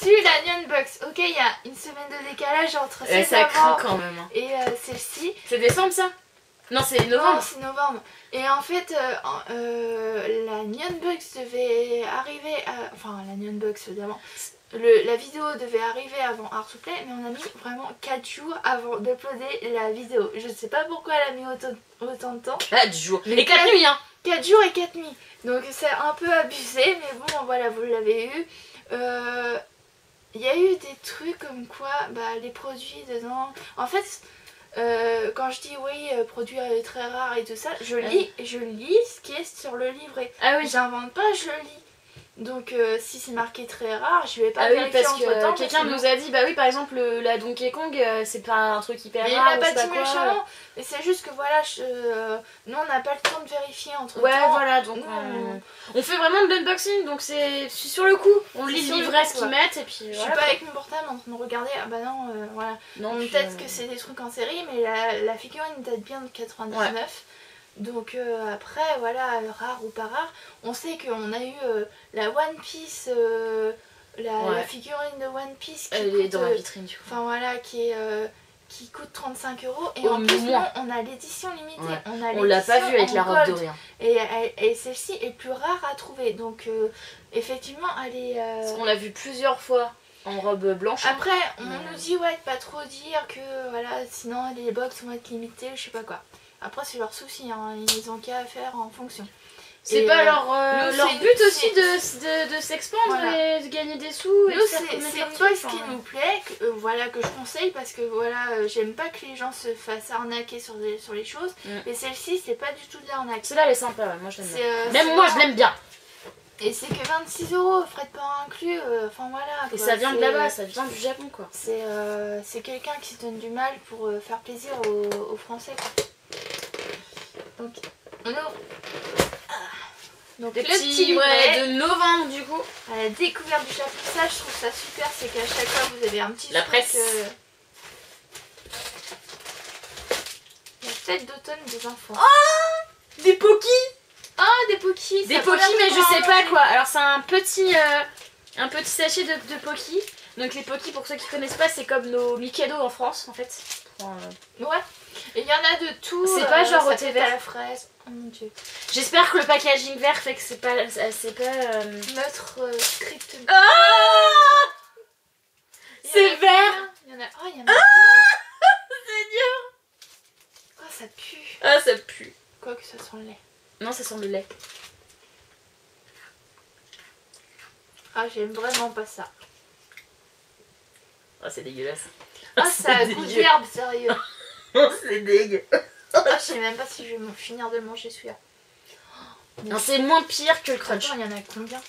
reçu la Nyanbox. Ok, il y a une semaine de décalage entre ces Ça craint avant quand même. Hein. et celle-ci. C'est décembre ça? Non, c'est novembre. Non, c'est novembre. Et en fait, la Nyanbox devait arriver... Enfin, la Nyanbox, évidemment. La vidéo devait arriver avant Art2Play, mais on a mis vraiment 4 jours avant d'uploader la vidéo. Je sais pas pourquoi elle a mis autant de temps. 4 jours. Mais Et 4 nuits, hein. 4 jours et 4 nuits. Donc c'est un peu abusé, mais bon, voilà, vous l'avez eu. Il y a eu des trucs comme quoi, les produits dedans... En fait, quand je dis oui, produit très rare et tout ça, je lis ce qui est sur le livret. Ah oui. J'invente pas, je lis. Donc si c'est marqué très rare, je vais pas vérifier parce que quelqu'un nous a dit, bah oui, par exemple la Donkey Kong, c'est pas un truc hyper mais rare. il n'a pas dit méchamment, mais c'est juste que voilà, nous on n'a pas le temps de vérifier entre temps. Ouais, voilà, donc on fait vraiment de l'unboxing, donc c'est sur le coup, on lit le livret ce qu'ils mettent et puis je suis pas avec mon portable en train de regarder, ah bah non, voilà. Peut-être que c'est des trucs en série, mais la figurine date bien de 99. Ouais. Donc après, voilà, rare ou pas rare, on sait qu'on a eu la One Piece, la figurine de One Piece qui elle coûte, est dans la vitrine du coup. Enfin voilà, qui coûte 35 € et en plus non, on a l'édition limitée. Ouais. On l'a pas vu avec la robe dorée. Et celle-ci est plus rare à trouver, donc effectivement elle est... Parce qu'on l'a vu plusieurs fois en robe blanche. Après, on nous dit ouais, de pas trop dire que voilà, sinon les box vont être limitées ou je sais pas quoi. Après c'est leur souci, hein. Ils ont qu'à faire en fonction. C'est pas leur but aussi de s'expandre et de gagner des sous. Nous c'est une box qui nous plaît, voilà, que je conseille parce que voilà, j'aime pas que les gens se fassent arnaquer sur les choses. Et celle-ci c'est pas du tout de l'arnaque. Celle-là elle est sympa, ouais. Moi je l'aime bien. Même moi je l'aime bien. Et c'est que 26 €, frais de port inclus, enfin voilà. Et ça vient de là-bas, ça vient du Japon quoi. C'est quelqu'un qui se donne du mal pour faire plaisir aux Français quoi. Donc on ouvre. Donc le le petit livret de novembre du coup. À la découverte du Japon, ça je trouve ça super, c'est qu'à chaque fois vous avez un petit la presse. La fête d'automne des enfants. Oh, des Poki. Des Poki. Des Poki mais je sais pas quoi. Alors c'est un petit sachet de Poki. Donc les Poki pour ceux qui connaissent pas c'est comme nos Mikado en France en fait. Ouais. Et il y en a de tout. C'est pas genre au thé vert. À la fraise. Oh mon dieu. J'espère que le packaging vert fait que c'est pas neutre script. C'est vert. Il y en a. Oh, il y en a. C'est dur. Oh, ça pue. Ah, ça pue. Quoi que ça sent le lait. Non, ça sent le lait. Ah, j'aime vraiment pas ça. Ah, c'est dégueulasse. Ah, ça a goût d'herbe, sérieux. C'est dégueu. Ah, je sais même pas si je vais finir de manger celui-là. Non, c'est moins pire que le crunch. Attends, il y en a combien?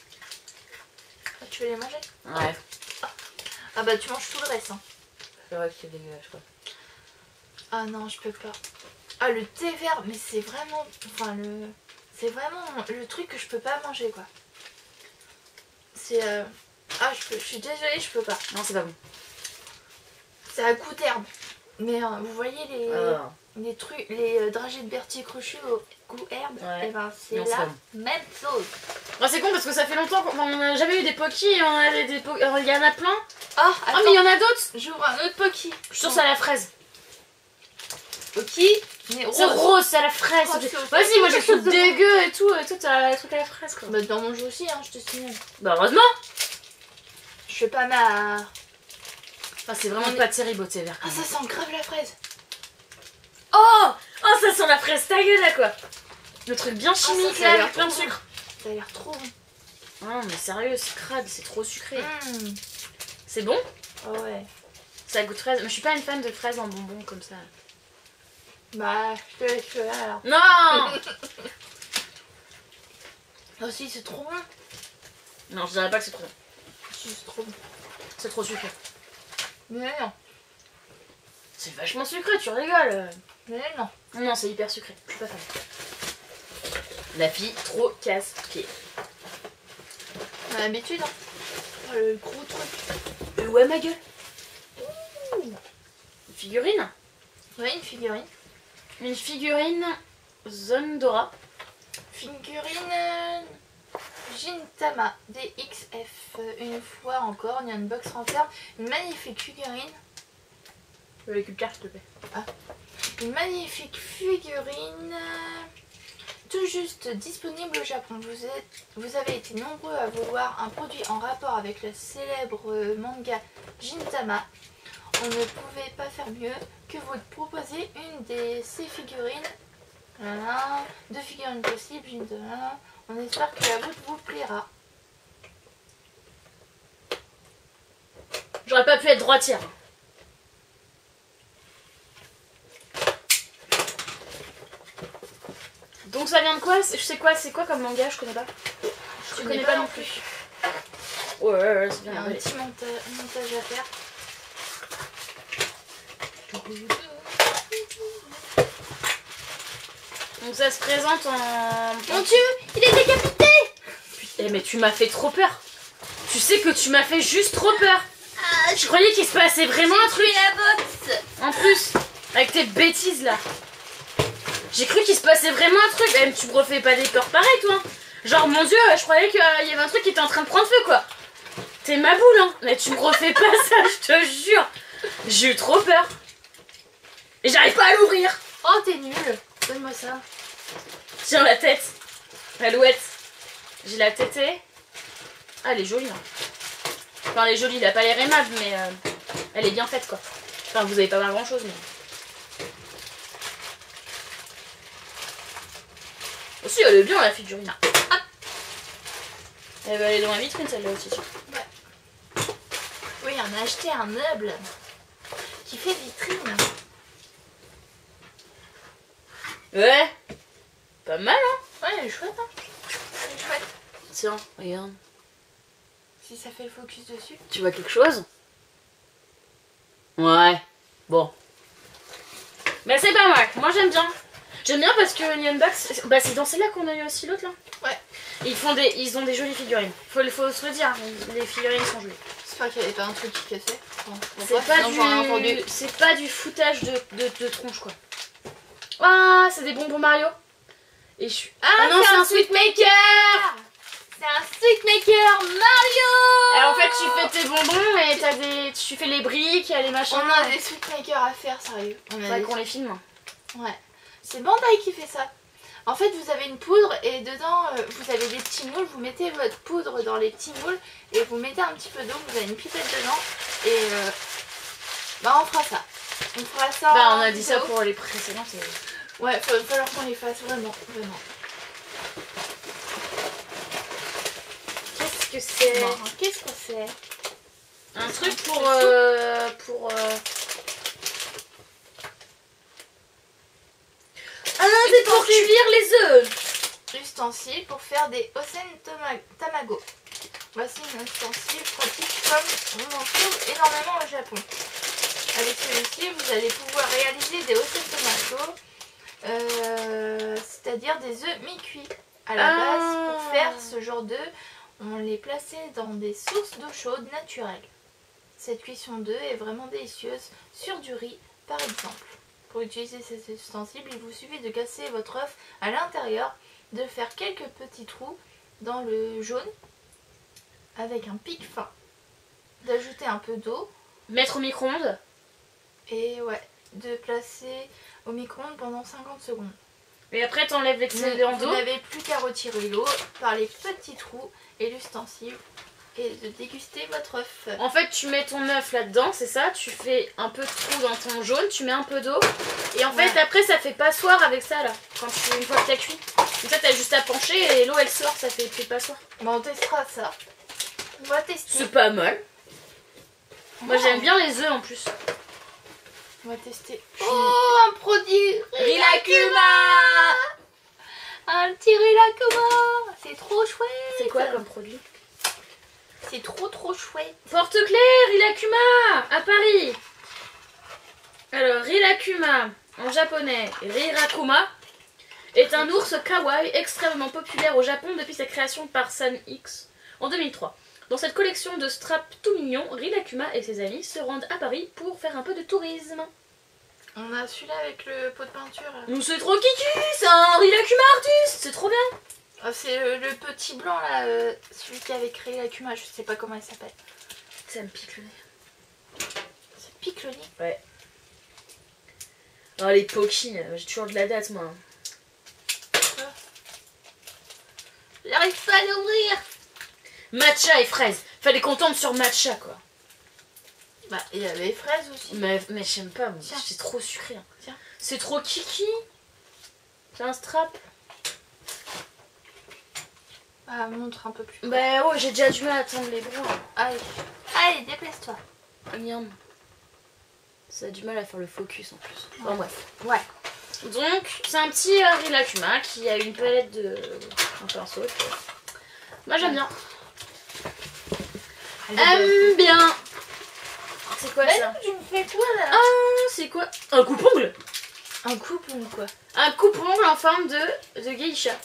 Tu veux les manger? Ouais. Ah bah tu manges tout le reste. Hein. C'est vrai que c'est dégueulasse quoi. Ah non, je peux pas. Ah, le thé vert, mais c'est vraiment... Enfin, c'est vraiment le truc que je peux pas manger quoi. C'est... Ah, je suis désolée, je peux pas. Non, c'est pas bon. Ça a goût d'herbe. Mais vous voyez les trucs, les dragées de Berthier Crochu au goût herbe, et ben c'est la même chose. Oh, c'est con parce que ça fait longtemps qu'on n'a jamais eu des Poki et on a il y en a plein. Oh, mais il y en a d'autres. J'ouvre un autre Poki. Je suis sûre que c'est à la fraise. Poki, mais rose. C'est rose, c'est à la fraise. Vas-y, moi j'ai fait dégueu et tout t'as un truc à la fraise quoi. Bah dans mon jeu aussi, hein, je te signale. Bah heureusement. Je fais pas ma... Ah, c'est vraiment pas terrible au thé vert. Ah, ça sent grave la fraise. Oh, ça sent la fraise, ta gueule là quoi. Le truc bien chimique là, avec plein de sucre. Ça a l'air trop bon. Non mais sérieux, c'est crade, c'est trop sucré. C'est bon? Oh ouais. Ça goûte fraise, mais je suis pas une fan de fraises en bonbons comme ça. Bah, je te laisse là alors. Non. Ah si, c'est trop bon. Non, je dirais pas que c'est trop bon. Si, c'est trop bon. C'est trop sucré. Mais non. C'est vachement sucré, tu rigoles. Mais non. Non, c'est hyper sucré, je suis pas fan. La fille trop casse-pied. On a l'habitude, hein. Oh, le gros truc. Ouais, ma gueule. Une figurine? Ouais, une figurine. Une figurine Zone Dora. Figurine Gintama DXF. Une fois encore, une unbox renferme une magnifique figurine. Avec une carte, s'il te plaît. Une magnifique figurine tout juste disponible au Japon. Vous avez été nombreux à vouloir un produit en rapport avec le célèbre manga Gintama. On ne pouvait pas faire mieux que vous proposer une de ces figurines. Voilà. 2 figurines possibles, Gintama. On espère que la vôtre vous plaira. J'aurais pas pu être droitière. Donc ça vient de quoi? Je sais quoi, c'est quoi comme manga? Je connais pas. Je connais pas non plus. Ouais, c'est Il y bien. a un petit montage à faire. Donc ça se présente en... Mon Dieu, il est décapité! Eh mais tu m'as fait trop peur. Tu sais que tu m'as fait juste trop peur. Je croyais qu'il se passait vraiment un truc. La box. En plus, avec tes bêtises là. J'ai cru qu'il se passait vraiment un truc. Même tu me refais pas des peurs pareilles toi. Genre mon Dieu, je croyais qu'il y avait un truc qui était en train de prendre feu quoi. T'es ma boule hein. Mais tu me refais pas ça, je te jure. J'ai eu trop peur. Et j'arrive pas à l'ouvrir. Oh, t'es nul. Donne-moi ça. Tiens la tête. L'alouette. J'ai la tétée. Ah elle est jolie hein. Enfin elle est jolie, elle a pas l'air aimable mais elle est bien faite quoi. Enfin vous avez pas grand chose mais... Aussi elle est bien la figurine. Ah. Elle va aller dans la vitrine celle-là aussi. Ouais. Oui, on a acheté un meuble qui fait vitrine. Ouais. Pas mal hein. Ouais, elle est chouette hein. Elle est chouette. Tiens, regarde. Si ça fait le focus dessus. Tu vois quelque chose? Ouais. Bon. Mais c'est pas mal. Moi j'aime bien. J'aime bien parce que les unbox, bah c'est dans celle-là qu'on a eu aussi l'autre là. Ouais. Ils ont des jolies figurines. Faut se le dire, les figurines sont jolies. J'espère qu'il n'y avait pas un truc qui cassait. Bon, C'est pas du foutage de tronche quoi. Ah, c'est des bonbons Mario. Et je suis... Ah non, c'est un sweet maker. C'est un sweet maker Mario. Alors en fait tu fais tes bonbons et tu fais les briques, les machins. On a des sweet makers à faire, sérieux. Faudrait qu'on les filme. Ouais. C'est Bandai qui fait ça. En fait, vous avez une poudre et dedans, vous avez des petits moules. Vous mettez votre poudre dans les petits moules et vous mettez un petit peu d'eau. Vous avez une pipette dedans et bah on fera ça. On fera ça. Bah on a dit ça pour les précédentes. Ouais, il va falloir qu'on les fasse vraiment, vraiment. Qu'est-ce que c'est? Qu'est-ce que c'est? Un truc pour Ah, c'est pour cuire les œufs. Ustensile pour faire des Osen Tamago. Voici un ustensile pratique comme on en trouve énormément au Japon. Avec celui-ci, vous allez pouvoir réaliser des Osen Tamago, c'est-à-dire des œufs mi-cuits. À la base, pour faire ce genre d'œufs, on les plaçait dans des sources d'eau chaude naturelles. Cette cuisson d'œufs est vraiment délicieuse sur du riz, par exemple. Pour utiliser cet ustensile, il vous suffit de casser votre œuf à l'intérieur, de faire quelques petits trous dans le jaune avec un pic fin, d'ajouter un peu d'eau. Mettre au micro-ondes. Et ouais, de placer au micro-ondes pendant 50 secondes. Et après t'enlèves l'excédent d'eau. Vous n'avez plus qu'à retirer l'eau par les petits trous et l'ustensile et de déguster votre œuf. En fait tu mets ton œuf là-dedans, c'est ça, tu fais un peu de trou dans ton jaune, tu mets un peu d'eau et en fait après ça fait passoire avec ça là, une fois que t'as cuit. Et ça t'as juste à pencher et l'eau elle sort, ça fait passoire. Bon, on testera ça. On va tester. C'est pas mal. Moi j'aime bien les œufs en plus. On va tester. Oh, un produit Rilakkuma. Un petit Rilakkuma. C'est trop chouette. C'est quoi comme produit? C'est trop chouette. Porte-clés Rilakkuma à Paris. Alors Rilakkuma en japonais Rilakkuma est un ours kawaii extrêmement populaire au Japon depuis sa création par San X en 2003. Dans cette collection de straps tout mignons, Rilakkuma et ses amis se rendent à Paris pour faire un peu de tourisme. On a celui-là avec le pot de peinture. Nous c'est trop kiki, c'est un Rilakkuma artiste, c'est trop bien. C'est le petit blanc là, celui qui avait créé la Kuma, je sais pas comment il s'appelle. Ça me pique le nez. Ça pique le nez. Ouais. Oh les Poki, j'ai toujours de la date moi. J'arrive pas à l'ouvrir. Matcha et fraise. Fallait qu'on tombe sur matcha quoi. Bah il y avait les fraises aussi. Mais j'aime pas, moi. C'est trop sucré. Hein. C'est trop kiki. C'est un strap. Ah, montre un peu plus. Bah ouais, j'ai déjà du mal à tendre les bras. Allez, allez, déplace-toi. Merde. Ça a du mal à faire le focus en plus. Bon bref. Ouais. Donc, c'est un petit Rilakuma qui a une palette de... un pinceau. Moi j'aime bien. Aime bien. C'est quoi ça? Tu me fais quoi là? Ah, c'est quoi? Un coupe-ongle. Un coupe-ongle quoi? Un coupe-ongle en forme de geisha.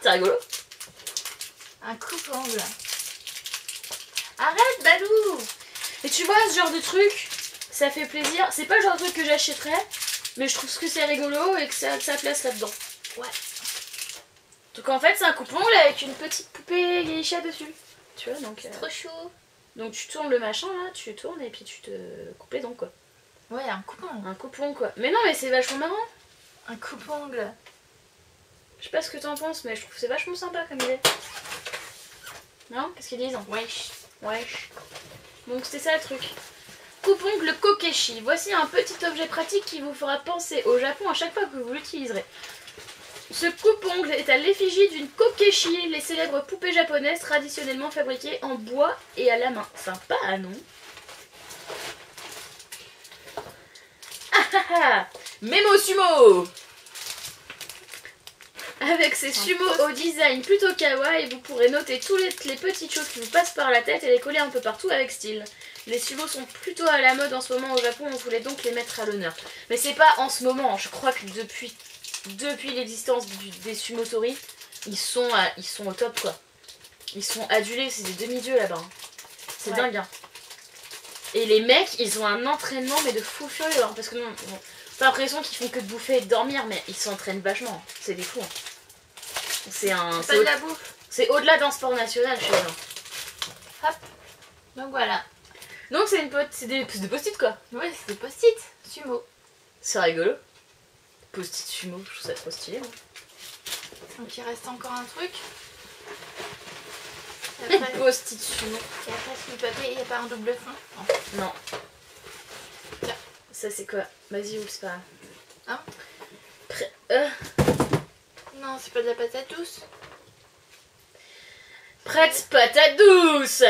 C'est rigolo. Un coupe-ongle. Arrête Balou! Et tu vois, ce genre de truc, ça fait plaisir. C'est pas le genre de truc que j'achèterais, mais je trouve que c'est rigolo et que ça a sa place là-dedans. Ouais. Donc en fait, c'est un coupe-ongle avec une petite poupée geisha dessus. Tu vois, donc... Trop chaud. Donc tu tournes le machin là, tu tournes et puis tu te coupes les dents quoi. Ouais, un coupe-ongle. Un coupe-ongle quoi. Mais non, mais c'est vachement marrant. Un coupe-ongle. Je sais pas ce que t'en penses, mais je trouve que c'est vachement sympa comme idée. Non? Qu'est-ce qu'ils disent? Wesh. Wesh. Donc c'était ça le truc. Coupe-ongle Kokeshi. Voici un petit objet pratique qui vous fera penser au Japon à chaque fois que vous l'utiliserez. Ce coupe-ongle est à l'effigie d'une kokeshi, les célèbres poupées japonaises traditionnellement fabriquées en bois et à la main. Sympa, non? Ah ah ah! Memo Sumo! Avec ces sumos au design plutôt kawaii, vous pourrez noter toutes les petites choses qui vous passent par la tête et les coller un peu partout avec style. Les sumos sont plutôt à la mode en ce moment au Japon, on voulait donc les mettre à l'honneur. Mais c'est pas en ce moment, je crois que depuis l'existence des sumotori, ils sont au top quoi. Ils sont adulés, c'est des demi-dieux là-bas. Hein. C'est dingue. Hein. Et les mecs, ils ont un entraînement mais de fou furieux. Hein, parce que non, pas l'impression qu'ils font que de bouffer et de dormir, mais ils s'entraînent vachement. Hein. C'est des fous. Hein. C'est pas de la bouffe. C'est au-delà d'un sport national chez eux. Hop. Donc voilà. Donc c'est des post-it quoi. Ouais, c'est des post-it. Sumo. C'est rigolo. Post-it sumo, je trouve ça trop stylé. Hein. Donc il reste encore un truc. Post-it sumo. Et après sur le papier, il n'y a pas un double fond? Non. Tiens. Ça c'est quoi? Vas-y, ouvre, c'est pas grave. Hein? Non, c'est pas de la patate douce. Prête patate douce.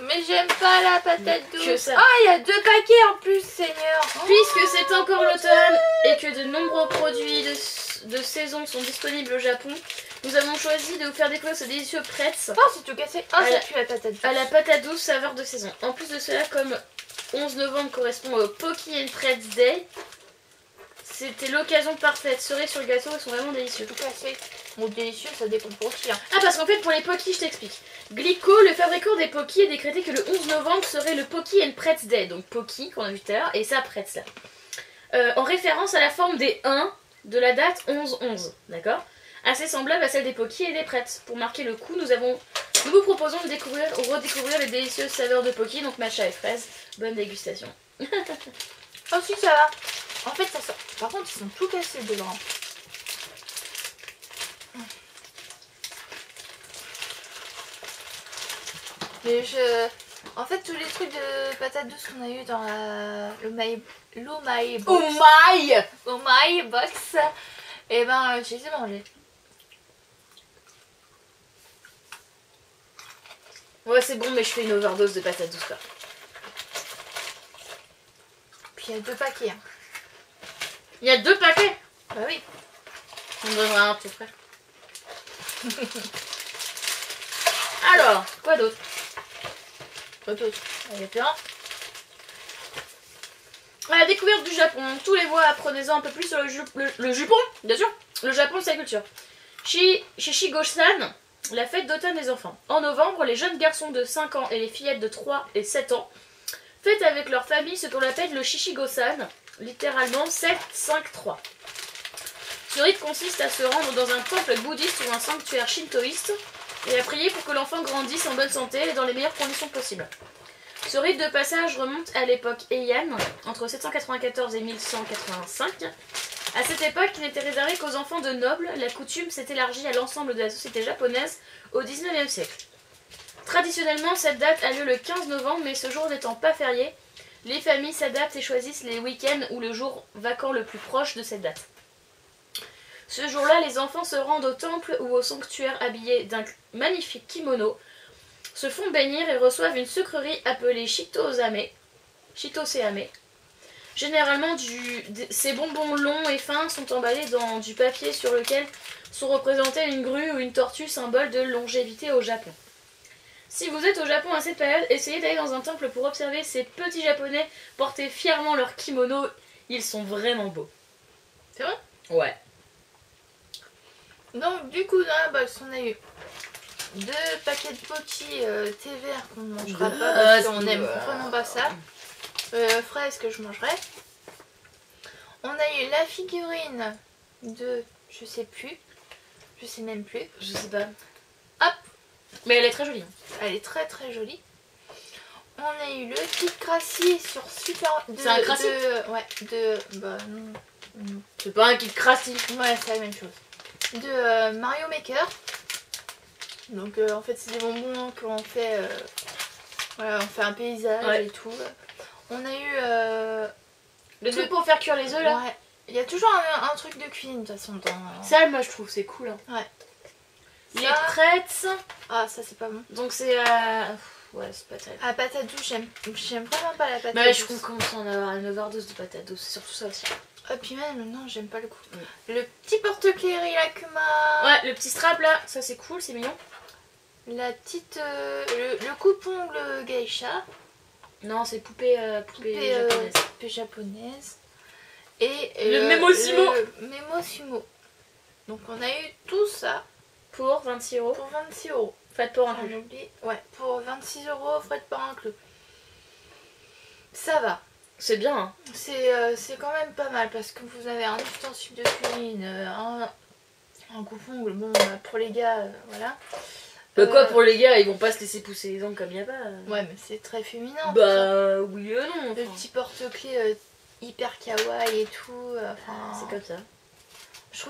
Mais j'aime pas la patate douce. Que ça. Ah, il y a 2 paquets en plus, Seigneur. Puisque c'est encore l'automne et que de nombreux produits de saison sont disponibles au Japon, nous avons choisi de vous faire découvrir ce délicieux pretz. Oh, c'est tout cassé. Oh, ça pue la patate douce. À la patate douce saveur de saison. En plus de cela, comme 11 novembre correspond au Poki and Pretz Day, c'était l'occasion parfaite. Cerise sur le gâteau, ils sont vraiment délicieux. Tout cassé. Bon, délicieux, ça dépend pour qui. Hein. Ah, parce qu'en fait, pour les Poki, je t'explique. Glico, le fabricant des Poki, a décrété que le 11 novembre serait le Poki and Pretz Day. Donc Poki, qu'on a vu tout à l'heure, et ça, Pretz là. En référence à la forme des 1 de la date 11-11. D'accord? Assez semblable à celle des Poki et des Pretz. Pour marquer le coup, nous vous proposons de découvrir ou redécouvrir les délicieuses saveurs de Poki, donc matcha et fraise. Bonne dégustation. Oh, si, ça va. En fait, ça sort. Par contre, ils sont tout cassés dedans. Mais en fait, tous les trucs de patates douces qu'on a eu dans l'Omae box, et ben, je les ai mangés. Ouais, c'est bon, mais je fais une overdose de patates douces là. Puis il y a 2 paquets. Hein. Il y a 2 paquets? Bah oui. On donnera un petit frère. Alors, quoi d'autre? Quoi d'autre? Il y a plein. À la découverte du Japon, tous les voix, apprenez-en un peu plus sur le jupon, bien sûr. Le Japon, c'est la culture. Shishigo-san, la fête d'automne des enfants. En novembre, les jeunes garçons de 5 ans et les fillettes de 3 et 7 ans fêtent avec leur famille ce qu'on appelle le Shishigo-san, littéralement 7-5-3. Ce rite consiste à se rendre dans un temple bouddhiste ou un sanctuaire shintoïste et à prier pour que l'enfant grandisse en bonne santé et dans les meilleures conditions possibles. Ce rite de passage remonte à l'époque Heian, entre 794 et 1185. À cette époque, il n'était réservé qu'aux enfants de nobles, la coutume s'est élargie à l'ensemble de la société japonaise au XIXe siècle. Traditionnellement, cette date a lieu le 15 novembre, mais ce jour n'étant pas férié, les familles s'adaptent et choisissent les week-ends ou le jour vacant le plus proche de cette date. Ce jour-là, les enfants se rendent au temple ou au sanctuaire habillés d'un magnifique kimono, se font bénir et reçoivent une sucrerie appelée shitoseame. Généralement, ces bonbons longs et fins sont emballés dans du papier sur lequel sont représentés une grue ou une tortue, symbole de longévité au Japon. Si vous êtes au Japon à cette période, essayez d'aller dans un temple pour observer ces petits japonais porter fièrement leur kimono. Ils sont vraiment beaux. C'est vrai? Ouais. Donc du coup dans la box on a eu 2 paquets de potis thé vert qu'on ne mangera pas parce qu'on n'aime vraiment pas ça. Fraises que je mangerai. On a eu la figurine de je sais même plus. Je sais pas. Hop. Mais elle est très jolie. Elle est très très jolie. On a eu le kit Crassi sur Super... C'est un Crassi? Ouais, bah non. C'est pas un kit Crassi. Ouais, c'est la même chose. De Mario Maker. Donc en fait c'est des bonbons qu'on fait... voilà, on fait un paysage et tout. On a eu... le truc pour faire cuire les œufs là. Ouais. Il y a toujours un truc de cuisine de toute façon dans... Ça moi je trouve c'est cool. Hein. Ouais. Les Pretz. Ah ça c'est pas bon. Donc c'est ouais c'est pas terrible. Ah patate douce j'aime vraiment pas la patate bah, douce. je commence à en avoir une overdose de patate douce, c'est surtout ça aussi. Et puis même non j'aime pas le goût. Le petit porte-clés Rilakkuma. Ouais le petit strap là, ça c'est cool, c'est mignon. La petite... le coupe-ongle geisha. Non c'est poupée japonaise. Poupée japonaise. Et le Memo-Sumo. Le Memo-Sumo. Donc on a eu tout ça. Pour 26 €. Pour 26 €. Frais de port inclus. Ouais, pour 26 €, frais de port inclus. Ça va. C'est bien. Hein. C'est quand même pas mal parce que vous avez un ustensile de cuisine, un coupe-ongle, bon pour les gars, voilà. Bah quoi pour les gars, ils vont pas se laisser pousser les ongles comme y a pas. Ouais mais c'est très féminin. Bah oui non. Enfin. Le petit porte-clés hyper kawaii et tout. C'est comme ça. Je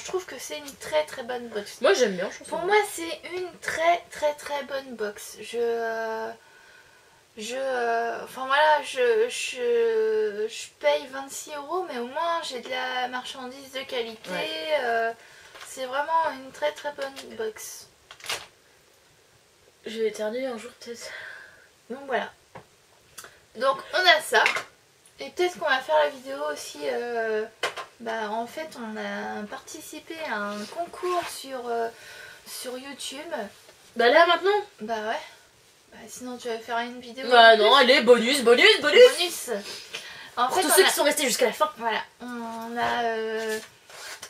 trouve que c'est une très très bonne box. Moi j'aime bien, je trouve. Pour moi c'est une très très très bonne box. Enfin voilà, je paye 26 € mais au moins j'ai de la marchandise de qualité. Ouais. C'est vraiment une très très bonne box. Je vais éternuer un jour peut-être. Donc voilà. Donc on a ça. Et peut-être qu'on va faire la vidéo aussi. Bah en fait on a participé à un concours sur YouTube. Bah là maintenant. Bah ouais. Bah sinon tu vas faire une vidéo. Bah non, allez, bonus. En pour fait, tous ceux qui sont restés jusqu'à la fin. Voilà,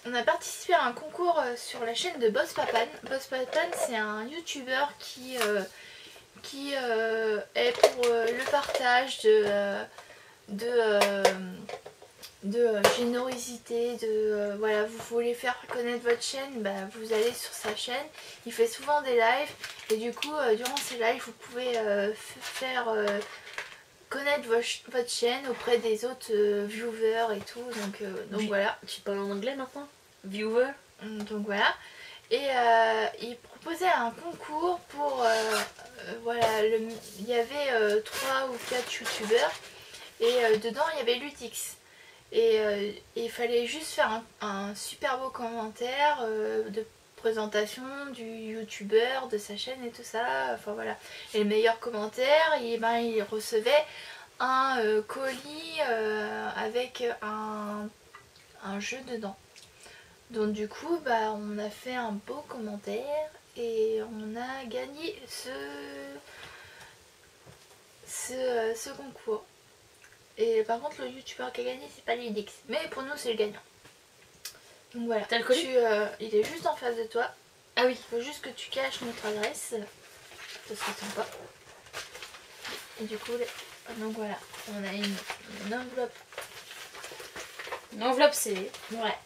on a participé à un concours sur la chaîne de Boss Papan. Boss Papan c'est un YouTuber qui est pour le partage de générosité, voilà, vous voulez faire connaître votre chaîne, bah, vous allez sur sa chaîne, il fait souvent des lives et du coup durant ces lives vous pouvez faire connaître votre chaîne auprès des autres viewers et tout, donc voilà. Tu parles en anglais maintenant? Viewer. Donc voilà, et il proposait un concours pour, voilà, il y avait 3 ou 4 youtubeurs et dedans il y avait Lutix. Et il fallait juste faire un super beau commentaire de présentation du youtubeur, de sa chaîne et tout ça. Enfin voilà. Et le meilleur commentaire, il recevait un colis avec un jeu dedans. Donc du coup, bah, on a fait un beau commentaire et on a gagné ce concours. Et par contre le youtubeur qui a gagné c'est pas Lidix, mais pour nous c'est le gagnant. Donc voilà. T'as le colis? Il est juste en face de toi. Ah oui. Il faut juste que tu caches notre adresse. Ce serait sympa. Et du coup, donc voilà, on a une enveloppe Une enveloppe scellée. Ouais.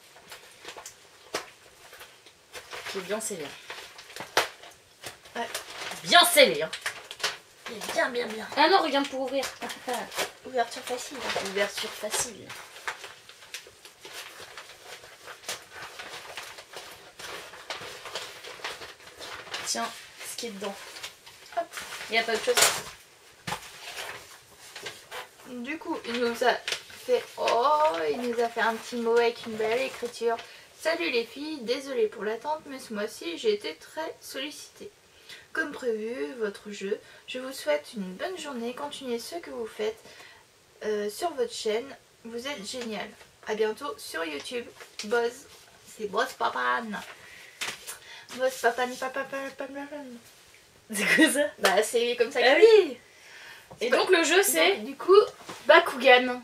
Qui est bien scellée. Ouais. Bien scellée, hein. Bien. Ah non, regarde pour ouvrir. Ouverture facile. Ouverture facile. Tiens, ce qui est dedans. Hop. Il n'y a pas autre chose. Du coup, il nous a fait un petit mot avec une belle écriture. Salut les filles, désolée pour l'attente, mais ce mois-ci j'ai été très sollicitée. Comme prévu, votre jeu, je vous souhaite une bonne journée, continuez ce que vous faites sur votre chaîne, vous êtes génial. A bientôt sur YouTube. Boz, c'est Boz Papan. Boz Papan. C'est quoi ça? Bah c'est comme ça Ah qu'il dit. Et donc le jeu c'est Du coup, Bakugan.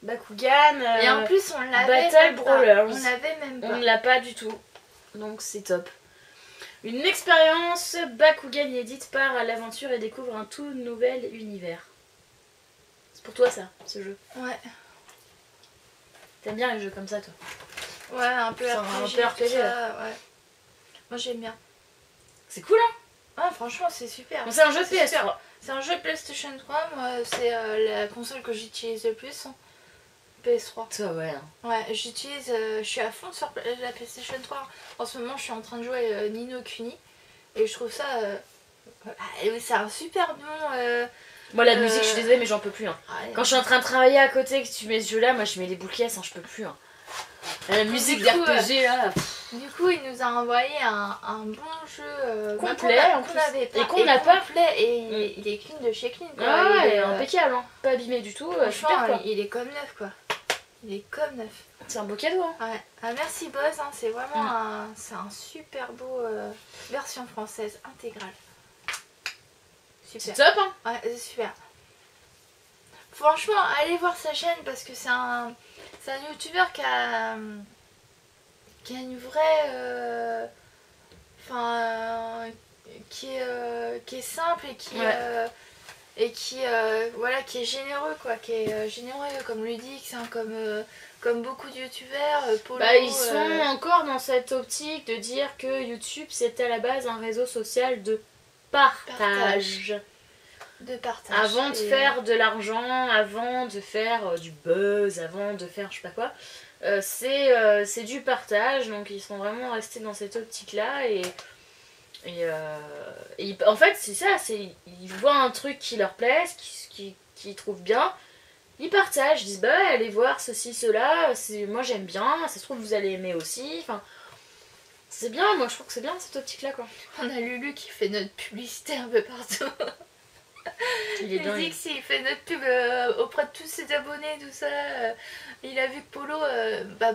Bakugan. Et en plus on l'avait Battle même pas. Brawlers. On l'avait même On pas. ne l'a pas du tout. Donc c'est top. Une expérience Bakugan édite part à l'aventure et découvre un tout nouvel univers. C'est pour toi ça, ce jeu. Ouais. T'aimes bien les jeux comme ça toi? Ouais, un peu C'est un RPG. peu RPG, tout ça, ouais. Moi j'aime bien. C'est cool hein? Ah franchement c'est super. Bon, c'est un jeu C'est PS3. super. C'est un jeu PlayStation 3, moi c'est la console que j'utilise le plus. Hein. PS3. Toi ouais. Ouais, j'utilise, je suis à fond sur la PlayStation 3. En ce moment je suis en train de jouer Ni no Kuni. Et je trouve ça... c'est un super nom. Moi la musique je suis désolée mais j'en peux plus hein. Ouais. Quand je suis en train de travailler à côté que tu mets ce jeu là, moi je mets les boules caisses hein, je peux plus hein. La musique Du coup, d'RPG là. Du coup, il nous a envoyé un bon jeu Complet, en qu'on plus. avait pas. Et qu'on n'a pas. Complet, et il est clean de chez clean. Quoi. Ah Il ouais, est, impeccable hein. Pas abîmé du tout, super franchement, quoi. il est comme neuf quoi. Il est comme neuf. C'est un beau cadeau hein. Ouais. Ah, merci Boz, hein, c'est vraiment c'est un super beau version française intégrale. C'est Super. top hein. Ouais, c'est super. Franchement, allez voir sa chaîne parce que c'est un youtubeur qui a une vraie... qui est simple et qui est généreux quoi, qui est généreux comme Ludique, hein, comme beaucoup de youtubeurs, Polo. Bah ils sont encore dans cette optique de dire que YouTube c'est à la base un réseau social de partage. De partage. Avant de faire de l'argent, avant de faire du buzz, avant de faire je sais pas quoi, c'est du partage, donc ils sont vraiment restés dans cette optique là et en fait c'est ça, ils voient un truc qui leur plaît, qu'ils trouvent bien, ils partagent, ils disent bah allez voir ceci, cela, moi j'aime bien, ça se trouve vous allez aimer aussi, enfin c'est bien, moi je trouve que c'est bien cette optique là quoi. On a Lulu qui fait notre publicité un peu partout. Il est dingue. Il fait notre pub auprès de tous ses abonnés, tout ça. Il a vu que Polo,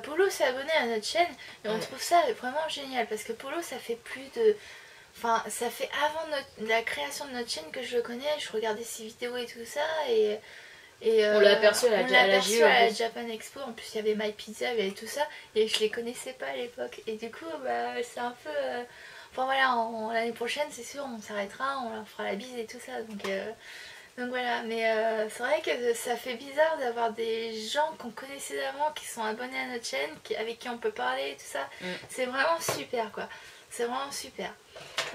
Polo s'est abonné à notre chaîne et on trouve ça vraiment génial parce que Polo ça fait plus de... Enfin, ça fait avant la création de notre chaîne que je le connais, je regardais ses vidéos et tout ça et on l'a aperçu à la Japan Expo, en plus il y avait My Pizza, il y avait tout ça et je les connaissais pas à l'époque et du coup c'est un peu... Enfin voilà, l'année prochaine c'est sûr on s'arrêtera, on leur fera la bise et tout ça donc voilà, mais c'est vrai que ça fait bizarre d'avoir des gens qu'on connaissait d'avant qui sont abonnés à notre chaîne, avec qui on peut parler et tout ça, c'est vraiment super quoi, c'est vraiment super.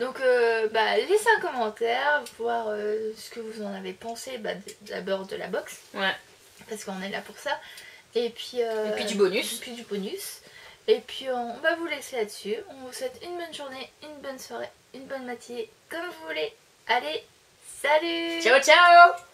Donc laissez un commentaire, voir ce que vous en avez pensé d'abord de la box, parce qu'on est là pour ça, et puis du bonus. Et puis on va vous laisser là-dessus. On vous souhaite une bonne journée, une bonne soirée, une bonne matinée, comme vous voulez. Allez, salut! Ciao ciao!